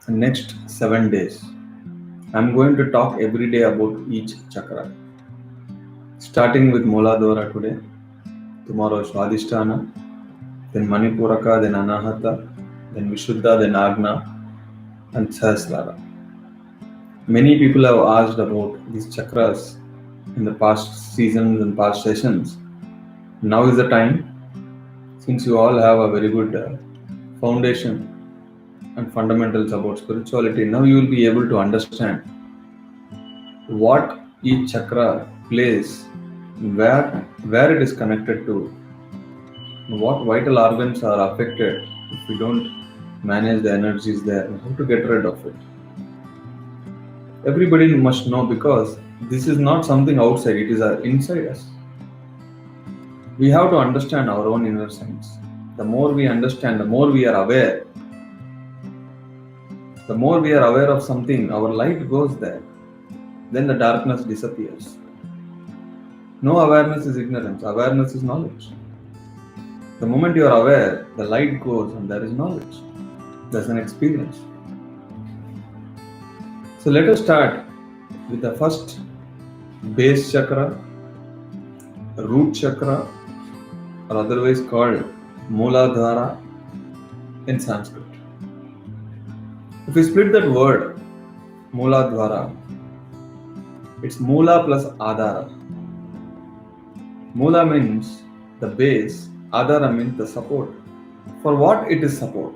next 7 days. I'm going to talk every day about each chakra. Starting with Muladhara today, tomorrow Swadhisthana, then Manipuraka, then Anahata, then Vishuddha, then Agna, and Sahasrara. Many people have asked about these chakras in the past seasons and past sessions. Now is the time, since you all have a very good foundation and fundamentals about spirituality. Now you will be able to understand what each chakra plays, where it is connected to, what vital organs are affected if we don't manage the energies there, and how to get rid of it. Everybody must know, because this is not something outside, it is inside us. We have to understand our own inner science. The more we understand, the more we are aware. The more we are aware of something, our light goes there. Then the darkness disappears. No awareness is ignorance. Awareness is knowledge. The moment you are aware, the light goes and there is knowledge. There's an experience. So let us start with the first base chakra, root chakra, or otherwise called Muladhara in Sanskrit. If we split that word, Muladhara, it's Mula plus Adhara. Mula means the base, Adhara means the support. For what it is support?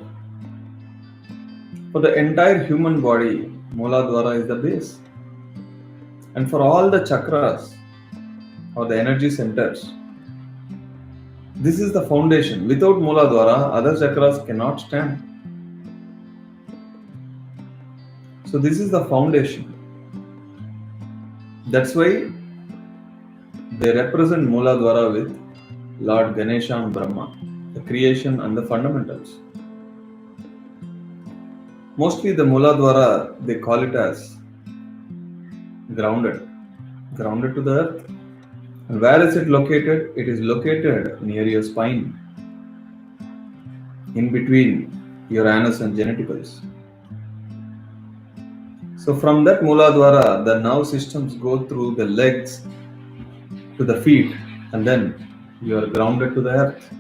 For the entire human body, Muladhara is the base. And for all the chakras or the energy centers, this is the foundation. Without Muladhara, other chakras cannot stand. So this is the foundation. That's why they represent Muladhara with Lord Ganesha and Brahma, the creation and the fundamentals. Mostly the Muladhara, they call it as grounded to the earth. And where is it located? It is located near your spine, in between your anus and genitals. So from that Muladhara, the nerve systems go through the legs to the feet, and then you are grounded to the earth.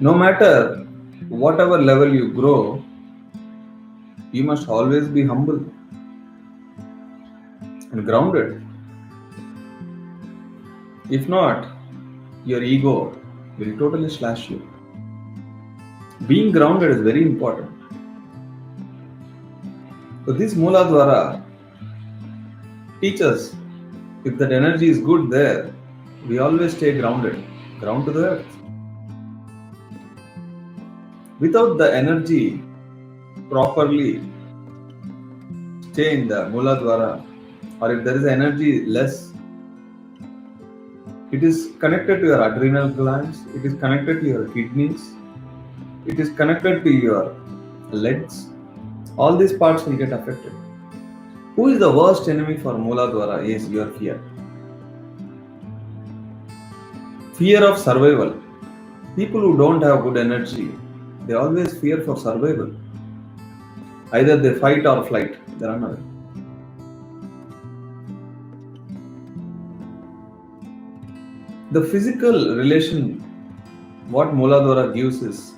No matter whatever level you grow, you must always be humble and grounded. If not, your ego will totally slash you. Being grounded is very important. So this Muladhara teaches, if that energy is good there, we always stay grounded, ground to the earth. Without the energy properly stay in the Muladhara, or if there is energy less, it is connected to your adrenal glands, it is connected to your kidneys, it is connected to your legs. All these parts will get affected. Who is the worst enemy for Muladhara? Is your fear. Fear of survival. People who don't have good energy, they always fear for survival. Either they fight or flight. They run away. The physical relation, what Muladhara gives is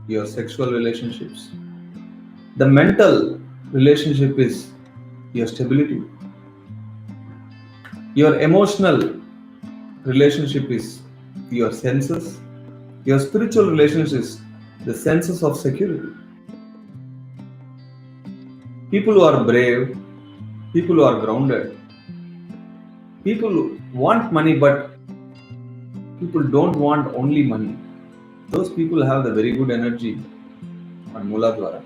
your sexual relationships. The mental relationship is your stability. Your emotional relationship is your senses. Your spiritual relationship is the senses of security. People who are brave, people who are grounded, people who want money, but people don't want only money. Those people have the very good energy on Muladhara.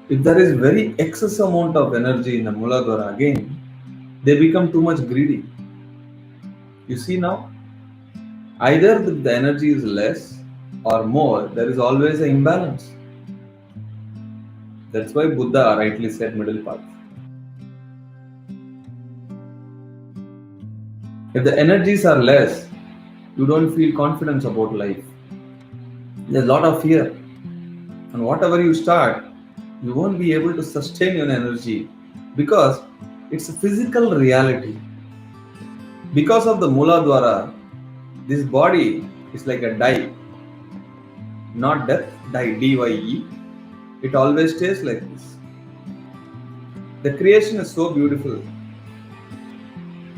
If there is very excess amount of energy in the Muladhara, again, they become too much greedy. You see now, either the energy is less or more, there is always an imbalance. That's why Buddha rightly said middle path. If the energies are less, you don't feel confidence about life. There's a lot of fear. And whatever you start, you won't be able to sustain your energy because it's a physical reality. Because of the Muladhara, this body is like a die, not death, die, D-Y-E. It always stays like this. The creation is so beautiful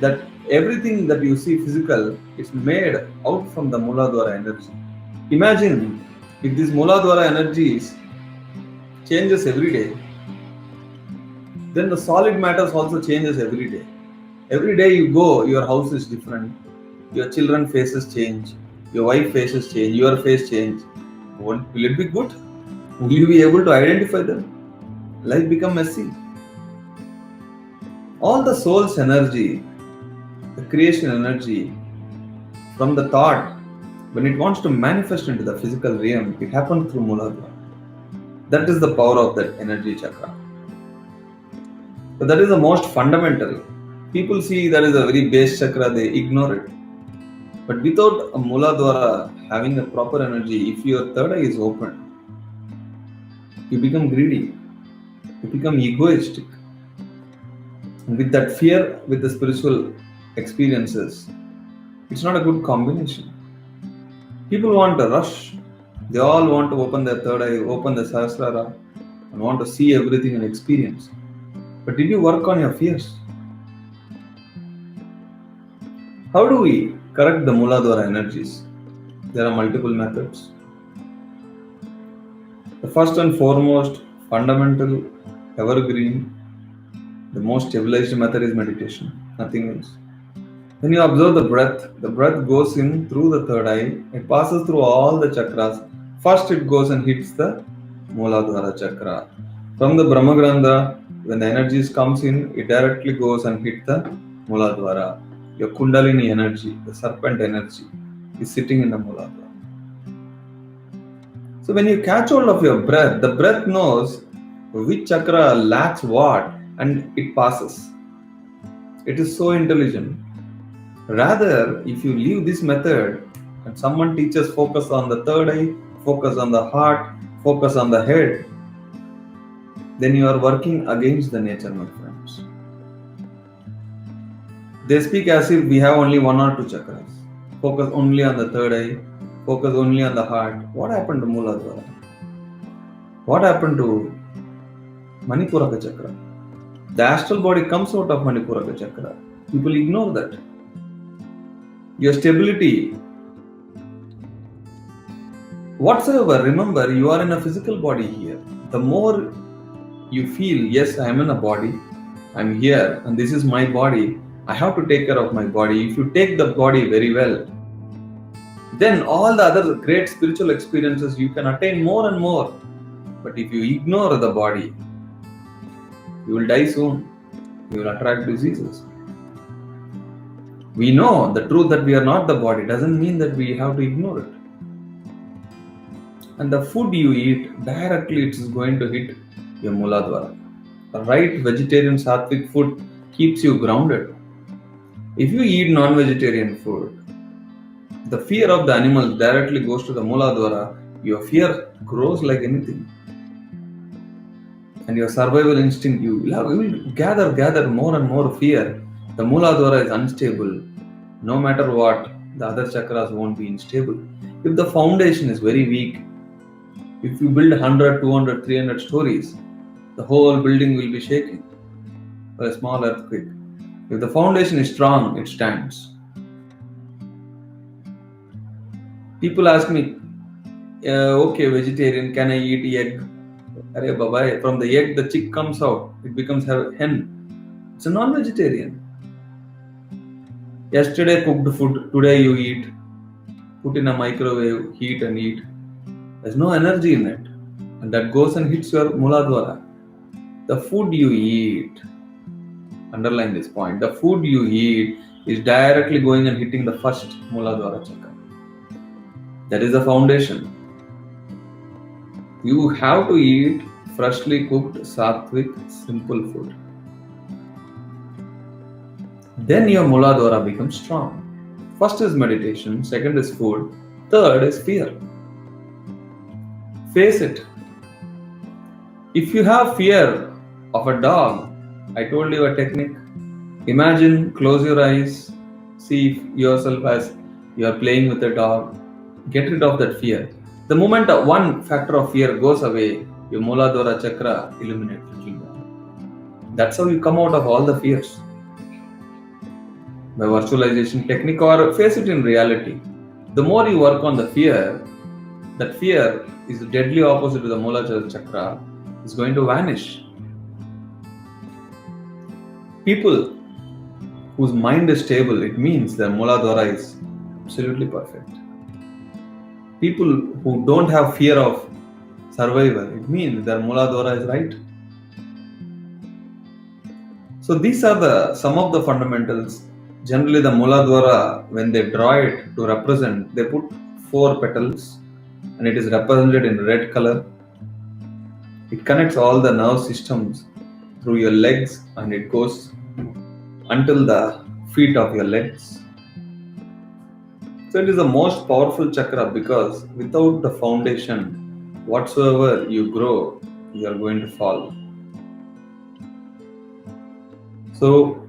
that everything that you see physical is made out from the Muladhara energy. Imagine if this Muladhara energy changes every day, then the solid matters also changes every day. Every day you go, your house is different. Your children faces change. Your wife faces change. Your face change. Will it be good? Will you be able to identify them? Life become messy. All the soul's energy, the creation energy, from the thought, when it wants to manifest into the physical realm, it happens through Muladhara. That is the power of that energy chakra. So that is the most fundamental. People see that is a very base chakra, they ignore it. But without a Muladhara having a proper energy, if your third eye is open, you become greedy, you become egoistic. And with that fear, with the spiritual experiences, it's not a good combination. People want a rush. They all want to open their third eye, open the Sahasrara, and want to see everything and experience. But did you work on your fears? How do we correct the Muladhara energies? There are multiple methods. The first and foremost, fundamental, evergreen, the most stabilized method is meditation, nothing else. When you observe the breath goes in through the third eye, it passes through all the chakras. First it goes and hits the Muladhara chakra. From the Brahmagrandha, when the energies comes in, it directly goes and hits the Muladhara. Your Kundalini energy, the serpent energy, is sitting in the Muladhara. So when you catch hold of your breath, the breath knows which chakra lacks what and it passes. It is so intelligent. Rather, if you leave this method and someone teaches focus on the third eye, focus on the heart, focus on the head, then you are working against the nature, my friends. They speak as if we have only one or two chakras. Focus only on the third eye, focus only on the heart. What happened to Muladhara? What happened to Manipuraka chakra? The astral body comes out of Manipuraka chakra. People ignore that. Your stability, whatsoever, remember you are in a physical body here. The more you feel, yes, I am in a body, I am here and this is my body, I have to take care of my body. If you take the body very well, then all the other great spiritual experiences you can attain more and more. But if you ignore the body, you will die soon. You will attract diseases. We know the truth that we are not the body doesn't mean that we have to ignore it. And the food you eat, directly it is going to hit your Muladhara. The right vegetarian sattvic food keeps you grounded. If you eat non-vegetarian food, the fear of the animals directly goes to the Muladhara. Your fear grows like anything. And your survival instinct, you will gather more and more fear. The Muladhara is unstable. No matter what, the other chakras won't be unstable. If the foundation is very weak, if you build 100, 200, 300 stories, the whole building will be shaking by a small earthquake. If the foundation is strong, it stands. People ask me, okay, vegetarian, can I eat egg? Arey baba, from the egg the chick comes out, it becomes a hen. It's a non-vegetarian. Yesterday cooked food, today you eat. Put in a microwave, heat and eat. There's no energy in it. And that goes and hits your Muladhara. The food you eat, underline this point, the food you eat is directly going and hitting the first Muladhara chakra. That is the foundation. You have to eat freshly cooked, sattvic, simple food. Then your Muladhara becomes strong. First is meditation, second is food, third is fear. Face it. If you have fear of a dog, I told you a technique. Imagine, close your eyes, see yourself as you are playing with a dog. Get rid of that fear. The moment one factor of fear goes away, your Muladhara Chakra illuminates. That's how you come out of all the fears. By virtualization technique or face it in reality. The more you work on the fear, that fear is deadly opposite to the Muladhara Chakra, is going to vanish. People whose mind is stable, it means their Muladhara is absolutely perfect. People who don't have fear of survival, it means their Muladhara is right. So these are some of the fundamentals. Generally the Muladhara, when they draw it to represent, they put 4 petals and it is represented in red color. It connects all the nerve systems through your legs and it goes until the feet of your legs. So it is the most powerful chakra because without the foundation, whatsoever you grow, you are going to fall. So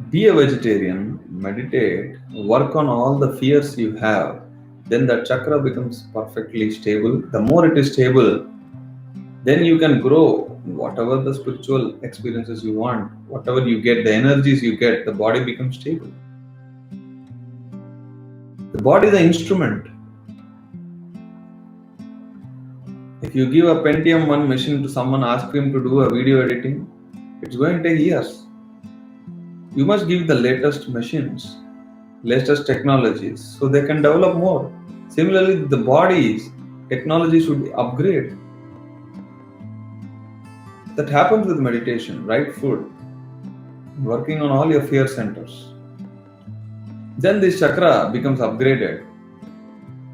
be a vegetarian, meditate, work on all the fears you have, then the chakra becomes perfectly stable. The more it is stable, then you can grow whatever the spiritual experiences you want, whatever you get, the energies you get, the body becomes stable. The body is the instrument. If you give a Pentium 1 machine to someone, ask him to do a video editing, it's going to take years. You must give the latest machines, latest technologies, so they can develop more. Similarly, the body's technology should upgrade. That happens with meditation, right food, working on all your fear centers. Then this chakra becomes upgraded.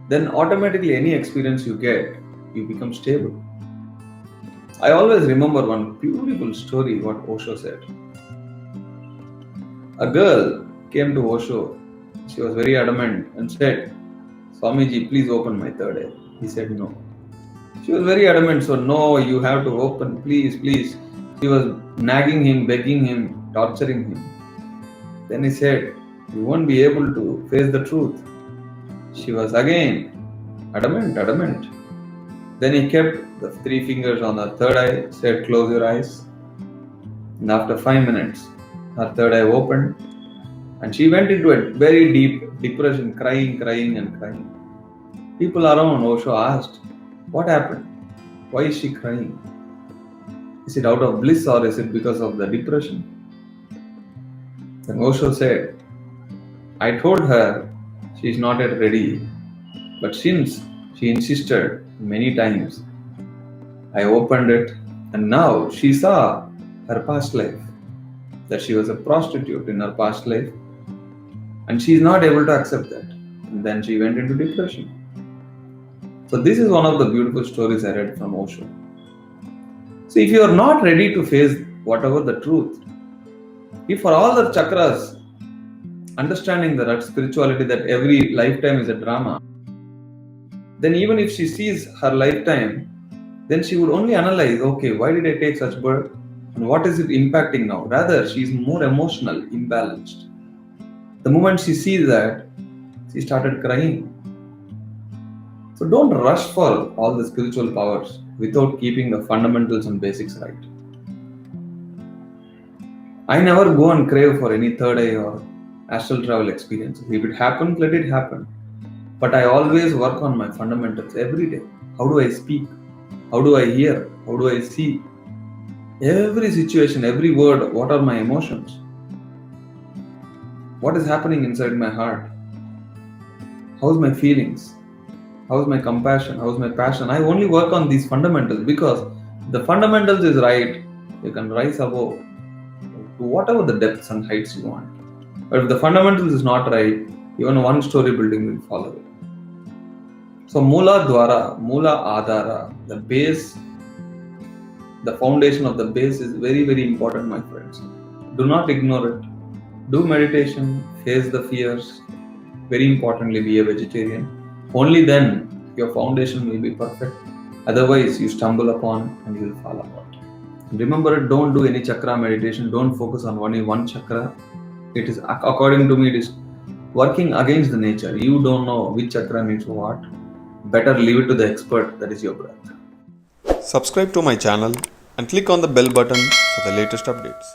Then automatically any experience you get, you become stable. I always remember one beautiful story what Osho said. A girl came to Osho. She was very adamant and said, Swamiji, please open my third eye. He said no. She was very adamant, so no, you have to open, please, please. She was nagging him, begging him, torturing him. Then he said, you won't be able to face the truth. She was again adamant. Then he kept the 3 fingers on her third eye, said, close your eyes. And after 5 minutes, her third eye opened and she went into a very deep depression, crying. People around Osho asked, what happened? Why is she crying? Is it out of bliss or is it because of the depression? Then Osho said, I told her she is not yet ready, but since she insisted many times, I opened it and now she saw her past life, that she was a prostitute in her past life and she is not able to accept that. And then she went into depression. So this is one of the beautiful stories I read from Osho. So if you are not ready to face whatever the truth, if for all the chakras, understanding that spirituality, that every lifetime is a drama, then even if she sees her lifetime, then she would only analyze, okay, why did I take such birth and what is it impacting now? Rather, she is more emotional, imbalanced. The moment she sees that, she started crying. So don't rush for all the spiritual powers without keeping the fundamentals and basics right. I never go and crave for any third eye or astral travel experiences. If it happens, let it happen. But I always work on my fundamentals every day. How do I speak? How do I hear? How do I see? Every situation, every word, what are my emotions? What is happening inside my heart? How's my feelings? How's my compassion? How's my passion? I only work on these fundamentals because the fundamentals is right, you can rise above to whatever the depths and heights you want. But if the fundamentals is not right, even one story building will fall away. So Muladhara, Mula Adhara, the base, the foundation of the base is very, very important, my friends. Do not ignore it. Do meditation, face the fears. Very importantly, be a vegetarian. Only then your foundation will be perfect. Otherwise, you stumble upon and you will fall apart. Remember, don't do any chakra meditation. Don't focus on only one chakra. It is, according to me, it is working against the nature. You don't know which chakra needs what. Better leave it to the expert, that is your breath. Subscribe to my channel and click on the bell button for the latest updates.